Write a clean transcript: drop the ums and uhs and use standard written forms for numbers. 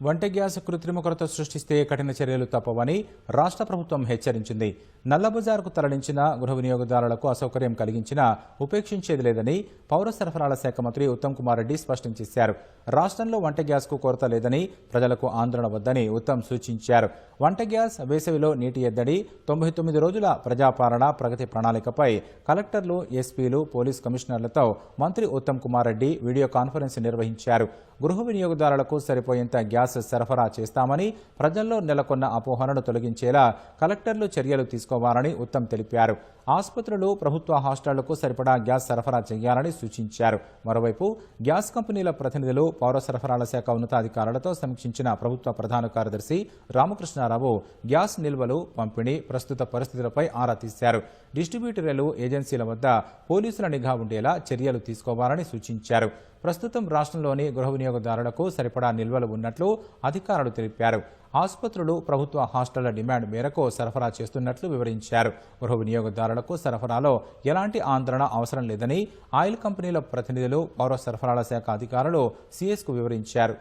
వంట గ్యాస్ కృత్రిమ కొరత సృష్టిస్తే కఠిన చర్యలు తప్పవని రాష్ట్ర ప్రభుత్వం హెచ్చరించింది. నల్లబజార్కు తరలించిన గృహ వినియోగదారులకు అసౌకర్యం కలిగించినా ఉపేక్షించేది లేదని పౌర సరఫరాల శాఖ మంత్రి ఉత్తమ్ కుమార్ రెడ్డి స్పష్టం చేశారు. రాష్ట్రంలో వంట గ్యాస్కు కొరత లేదని, ప్రజలకు ఆందోళన వద్దని ఉత్తమ్ సూచించారు. వంట గ్యాస్, వేసవిలో నీటి ఎద్దడి, 99 రోజుల ప్రజాపాలన ప్రగతి ప్రణాళికపై కలెక్టర్లు, ఎస్పీలు, పోలీస్ కమిషనర్లతో మంత్రి ఉత్తమ్ కుమార్ రెడ్డి వీడియో కాన్ఫరెన్స్ నిర్వహించారు. గృహ వినియోగదారులకు సరిపోయేంత గ్యాస్ సరఫరా చేస్తామని, ప్రజల్లో నెలకొన్న అపోహలను తొలగించేలా కలెక్టర్లు చర్యలు తీసుకోవాలని ఉత్తమ్ తెలిపారు. ఆసుపత్రులు, ప్రభుత్వ హాస్టళ్లకు సరిపడా గ్యాస్ సరఫరా చేయాలని సూచించారు. మరోవైపు గ్యాస్ కంపెనీల ప్రతినిధులు పౌర సరఫరాల శాఖ ఉన్నతాధికారులతో సమీక్షించిన ప్రభుత్వ ప్రధాన కార్యదర్శి రామకృష్ణారావు గ్యాస్ నిల్వలు, పంపిణీ, ప్రస్తుత పరిస్థితులపై ఆరా తీశారు. డిస్ట్రిబ్యూటర్లు, ఏజెన్సీల వద్ద పోలీసుల నిఘా ఉండేలా చర్యలు తీసుకోవాలని సూచించారు. ప్రస్తుతం రాష్ట్రంలోని గృహ వినియోగదారులకు సరిపడా నిల్వలు ఉన్నట్లు అధికారులు తెలిపారు. ఆసుపత్రులు, ప్రభుత్వ హాస్టళ్ల డిమాండ్ మేరకు సరఫరా చేస్తున్నట్లు వివరించారు. గృహ వినియోగదారులకు సరఫరాలో ఎలాంటి ఆందోళన అవసరం లేదని ఆయిల్ కంపెనీల ప్రతినిధులు, పౌర సరఫరాల శాఖ అధికారులు సీఎస్కు వివరించారు.